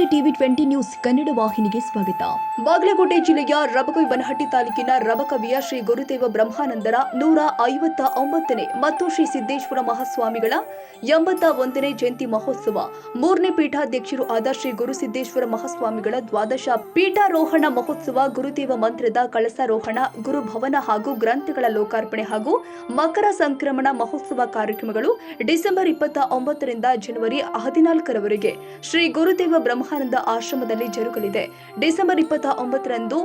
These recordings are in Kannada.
ನಮಸ್ತೆ. ಟಿವಿ 20 ನ್ಯೂಸ್ ಕನ್ನಡ ವಾಹಿನಿಗೆ ಸ್ವಾಗತ. ಬಾಗಲಕೋಟೆ ಜಿಲ್ಲೆಯ ರಬಕವಿಬನಹಟ್ಟಿ ತಾಲೂಕಿನ ರಬಕವಿಯ ಶ್ರೀ ಗುರುದೇವ ಬ್ರಹ್ಮಾನಂದರ 159ನೇ ಮತ್ತು ಶ್ರೀ ಸಿದ್ದೇಶ್ವರ ಮಹಾಸ್ವಾಮಿಗಳ 81ನೇ ಜಯಂತಿ ಮಹೋತ್ಸವ 3ನೇ ಪೀಠಾಧ್ಯಕ್ಷರು ಆದ ಶ್ರೀ ಗುರುಸಿದ್ದೇಶ್ವರ ಮಹಾಸ್ವಾಮಿಗಳ ದ್ವಾದಶ ಪೀಠಾರೋಹಣ ಮಹೋತ್ಸವ, ಗುರುದೇವ ಮಂತ್ರದ ಕಳಸಾರೋಹಣ, ಗುರುಭವನ ಹಾಗೂ ಗ್ರಂಥಗಳ ಲೋಕಾರ್ಪಣೆ ಹಾಗೂ ಮಕರ ಸಂಕ್ರಮಣ ಮಹೋತ್ಸವ ಕಾರ್ಯಕ್ರಮಗಳು ಡಿಸೆಂಬರ್ 29ರಿಂದ ಜನವರಿ 14ರವರೆಗೆ ಶ್ರೀ ಗುರುದೇವ ಬ್ರಹ್ಮಾನಂದ ಆಶ್ರಮದಲ್ಲಿ ಜರುಗಲಿದೆ. ಡಿಸೆಂಬರ್ 29ರಂದು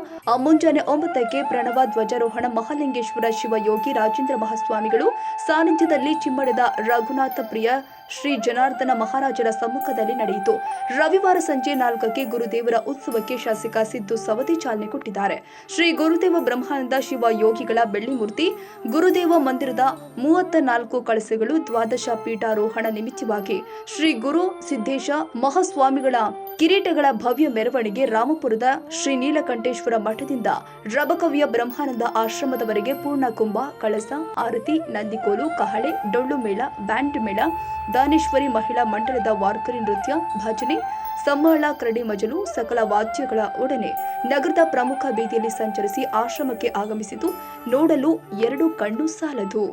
ಮುಂಜಾನೆ 9ಕ್ಕೆ ಪ್ರಣವ ಧ್ವಜಾರೋಹಣ ಮಹಾಲಿಂಗೇಶ್ವರ ಶಿವಯೋಗಿ ರಾಜೇಂದ್ರ ಮಹಾಸ್ವಾಮಿಗಳು ಸಾನ್ನಿಧ್ಯದಲ್ಲಿ ಚಿಮ್ಮಡದ ರಘುನಾಥ ಪ್ರಿಯ ಶ್ರೀ ಜನಾರ್ದನ ಮಹಾರಾಜರ ಸಮ್ಮುಖದಲ್ಲಿ ನಡೆಯಿತು. ರವಿವಾರ ಸಂಜೆ 4ಕ್ಕೆ ಗುರುದೇವರ ಉತ್ಸವಕ್ಕೆ ಶಾಸಕ ಸಿದ್ದು ಸವದಿ ಚಾಲನೆ ಕೊಟ್ಟಿದ್ದಾರೆ. ಶ್ರೀ ಗುರುದೇವ ಬ್ರಹ್ಮಾನಂದ ಶಿವಯೋಗಿಗಳ ಬೆಳ್ಳಿ ಮೂರ್ತಿ, ಗುರುದೇವ ಮಂದಿರದ 34 ಕಳಸಗಳು, ದ್ವಾದಶ ಪೀಠಾರೋಹಣ ನಿಮಿತ್ತವಾಗಿ ಶ್ರೀ ಗುರು ಸಿದ್ದೇಶ ಮಹಾಸ್ವಾಮಿಗಳ ಕಿರೀಟಗಳ ಭವ್ಯ ಮೆರವಣಿಗೆ ರಾಮಪುರದ ಶ್ರೀ ನೀಲಕಂಠೇಶ್ವರ ಮಠದಿಂದ ರಬಕವಿಯ ಬ್ರಹ್ಮಾನಂದ ಆಶ್ರಮದವರೆಗೆ ಪೂರ್ಣ ಕುಂಭ, ಕಳಸ, ಆರತಿ, ನಂದಿಕೋಲು, ಕಹಳೆ, ಡೊಳ್ಳು ಮೇಳ, ಬ್ಯಾಂಡ್ ಮೇಳ, ದಾನೇಶ್ವರಿ ಮಹಿಳಾ ಮಂಡಲದ ವಾರ್ಕರಿ ನೃತ್ಯ, ಭಜನೆ, ಸಮ್ಮಾಳ, ಕ್ರಡಿ ಮಜಲು ಸಕಲ ವಾದ್ಯಗಳ ಒಡನೆ ನಗರದ ಪ್ರಮುಖ ಬೀದಿಯಲ್ಲಿ ಸಂಚರಿಸಿ ಆಶ್ರಮಕ್ಕೆ ಆಗಮಿಸಿತು. ನೋಡಲು 2 ಕಣ್ಣು ಸಾಲದು.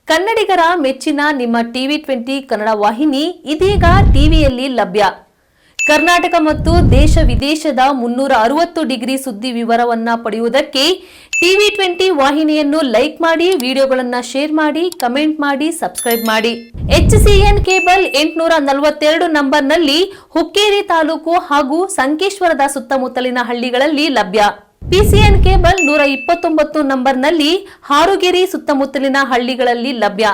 ಕನ್ನಡಿಗರ ಮೆಚ್ಚಿನ ನಿಮ್ಮ ಟಿವಿ 20 ಕನ್ನಡ ವಾಹಿನಿ ಇದೀಗ ಟಿವಿಯಲ್ಲಿ ಲಭ್ಯ. ಕರ್ನಾಟಕ ಮತ್ತು ದೇಶ ವಿದೇಶದ 360 ಡಿಗ್ರಿ ಸುದ್ದಿ ವಿವರವನ್ನ ಪಡೆಯುವುದಕ್ಕೆ ಟಿವಿ 20 ವಾಹಿನಿಯನ್ನು ಲೈಕ್ ಮಾಡಿ, ವಿಡಿಯೋಗಳನ್ನು ಶೇರ್ ಮಾಡಿ, ಕಮೆಂಟ್ ಮಾಡಿ, ಸಬ್ಸ್ಕ್ರೈಬ್ ಮಾಡಿ. HCN ಕೇಬಲ್ 842 ನಂಬರ್ನಲ್ಲಿ ಹುಕ್ಕೇರಿ ತಾಲೂಕು ಹಾಗೂ ಸಂಕೇಶ್ವರದ ಸುತ್ತಮುತ್ತಲಿನ ಹಳ್ಳಿಗಳಲ್ಲಿ ಲಭ್ಯ. PCN ಕೇಬಲ್ 129 ನಂಬರ್ನಲ್ಲಿ ಹಾರುಗೆರೆ ಸುತ್ತಮುತ್ತಲಿನ ಹಳ್ಳಿಗಳಲ್ಲಿ ಲಭ್ಯ.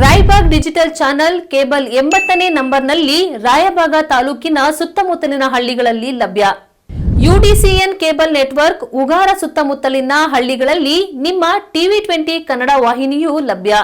ರಾಯಬಾಗ್ ಡಿಜಿಟಲ್ ಚಾನೆಲ್ ಕೇಬಲ್ 80ನೇ ನಂಬರ್ನಲ್ಲಿ ರಾಯಬಾಗ ತಾಲೂಕಿನ ಸುತ್ತಮುತ್ತಲಿನ ಹಳ್ಳಿಗಳಲ್ಲಿ ಲಭ್ಯ. UDCN ಕೇಬಲ್ ನೆಟ್ವರ್ಕ್ ಉಗಾರ ಸುತ್ತಮುತ್ತಲಿನ ಹಳ್ಳಿಗಳಲ್ಲಿ ನಿಮ್ಮ ಟಿವಿ 20 ಕನ್ನಡ ವಾಹಿನಿಯೂ ಲಭ್ಯ.